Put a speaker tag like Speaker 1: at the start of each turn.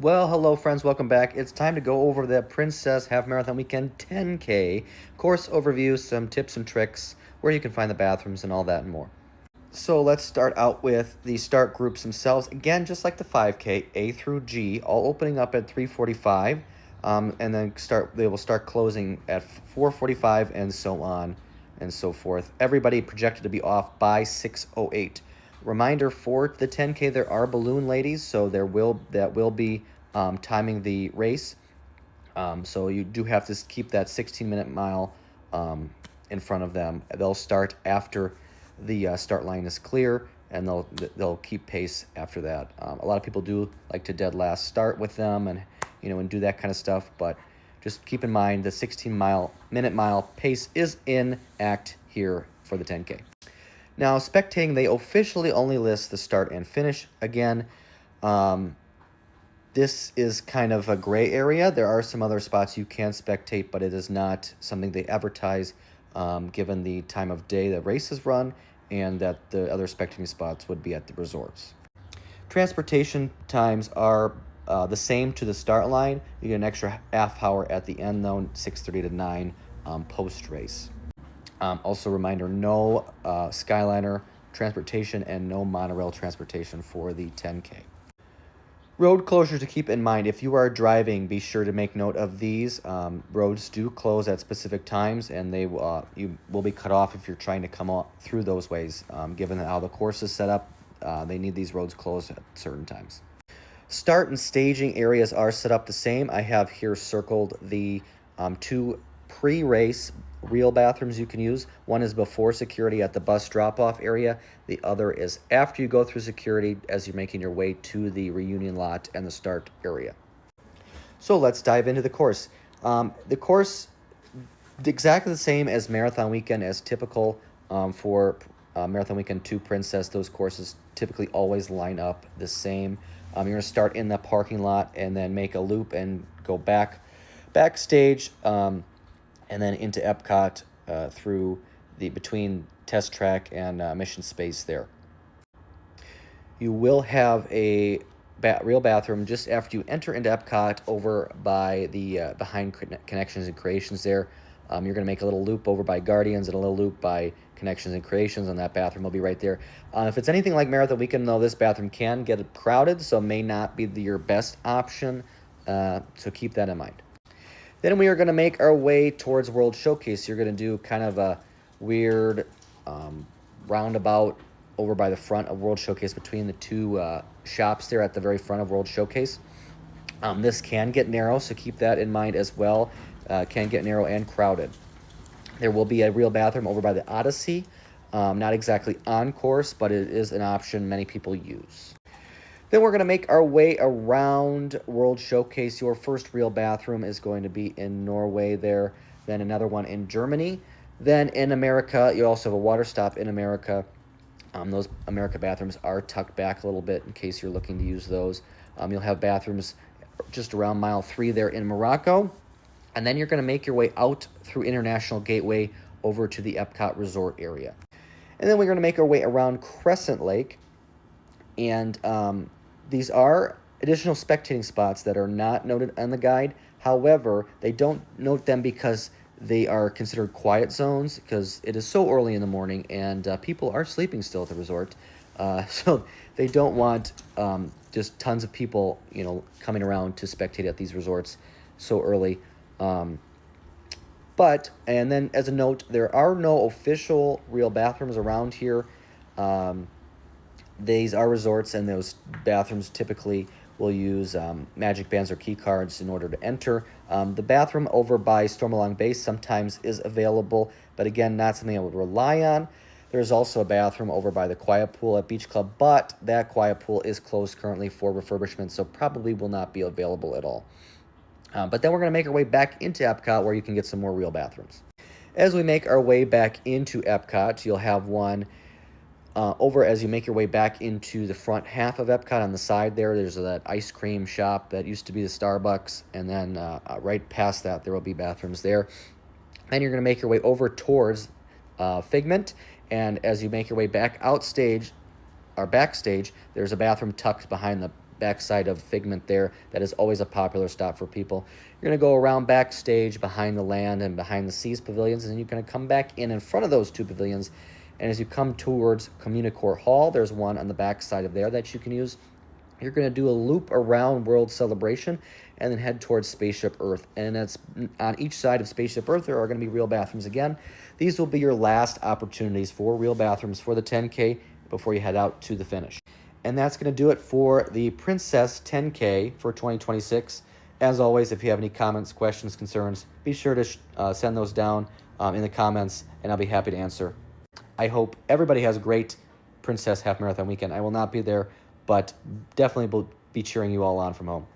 Speaker 1: Well, hello friends, welcome back. It's time to go over the Princess Half Marathon Weekend 10K course overview, some tips and tricks, where you can find the bathrooms and all that and more. So let's start out with the start groups themselves. Again, just like the 5K, A through G, all opening up at 3:45, and then they will start closing at 4:45 and so on and so forth. Everybody projected to be off by 6:08. Reminder for the 10K, there are balloon ladies, so that will be timing the race. So you do have to keep that 16-minute mile in front of them. They'll start after the start line is clear, and they'll keep pace after that. A lot of people do like to dead last start with them, and do that kind of stuff. But just keep in mind the 16-minute mile pace is in act here for the 10K. Now, spectating, they officially only list the start and finish. Again, this is kind of a gray area. There are some other spots you can spectate, but it is not something they advertise given the time of day the race is run, and that the other spectating spots would be at the resorts. Transportation times are the same to the start line. You get an extra half hour at the end, though, 6:30 to 9 post-race. Also, reminder, no Skyliner transportation and no monorail transportation for the 10K. Road closures to keep in mind. If you are driving, be sure to make note of these. Roads do close at specific times, and you will be cut off if you're trying to come out through those ways. Given how the course is set up, they need these roads closed at certain times. Start and staging areas are set up the same. I have here circled the two pre-race real bathrooms you can use. One is before security at the bus drop-off area. The other is after you go through security as you're making your way to the reunion lot and the start area. So let's dive into the course. The course, exactly the same as Marathon Weekend, as typical for Marathon Weekend 2 Princess. Those courses typically always line up the same. You're going to start in the parking lot and then make a loop and go backstage, and then into Epcot through between test track and mission space there. You will have a real bathroom just after you enter into Epcot over by the behind Connections and Creations there. You're going to make a little loop over by Guardians and a little loop by Connections and Creations, and that bathroom will be right there. If it's anything like Marathon Weekend, though, this bathroom can get crowded, so may not be your best option, so keep that in mind. Then we are going to make our way towards World Showcase. You're going to do kind of a weird roundabout over by the front of World Showcase between the two shops there at the very front of World Showcase. This can get narrow, so keep that in mind as well. Can get narrow and crowded. There will be a real bathroom over by the Odyssey. Not exactly on course, but it is an option many people use. Then we're going to make our way around World Showcase. Your first real bathroom is going to be in Norway there, then another one in Germany. Then in America, you also have a water stop in America. Those America bathrooms are tucked back a little bit in case you're looking to use those. You'll have bathrooms just around mile 3 there in Morocco. And then you're going to make your way out through International Gateway over to the Epcot Resort area. And then we're going to make our way around Crescent Lake. And these are additional spectating spots that are not noted on the guide. However, they don't note them because they are considered quiet zones, because it is so early in the morning and people are sleeping still at the resort. So they don't want just tons of people, coming around to spectate at these resorts so early. And then as a note, there are no official real bathrooms around here. These are resorts, and those bathrooms typically will use magic bands or key cards in order to enter. The bathroom over by Stormalong Base sometimes is available, but again, not something I would rely on. There's also a bathroom over by the Quiet Pool at Beach Club, but that Quiet Pool is closed currently for refurbishment, so probably will not be available at all. But then we're going to make our way back into Epcot, where you can get some more real bathrooms. As we make our way back into Epcot, you'll have one over as you make your way back into the front half of Epcot. On the side there's that ice cream shop that used to be the Starbucks, and then right past that there will be bathrooms there. Then you're going to make your way over towards Figment, and as you make your way back backstage, there's a bathroom tucked behind backside of Figment there. That is always a popular stop for people. You're going to go around backstage behind the Land and behind the Seas pavilions, and you're going to come back in front of those two pavilions. And as you come towards Communicore Hall, there's one on the backside of there that you can use. You're going to do a loop around World Celebration and then head towards Spaceship Earth. And that's on each side of Spaceship Earth, there are going to be real bathrooms again. These will be your last opportunities for real bathrooms for the 10K before you head out to the finish. And that's going to do it for the Princess 10K for 2026. As always, if you have any comments, questions, concerns, be sure to send those down in the comments, and I'll be happy to answer. I hope everybody has a great Princess Half Marathon weekend. I will not be there, but definitely will be cheering you all on from home.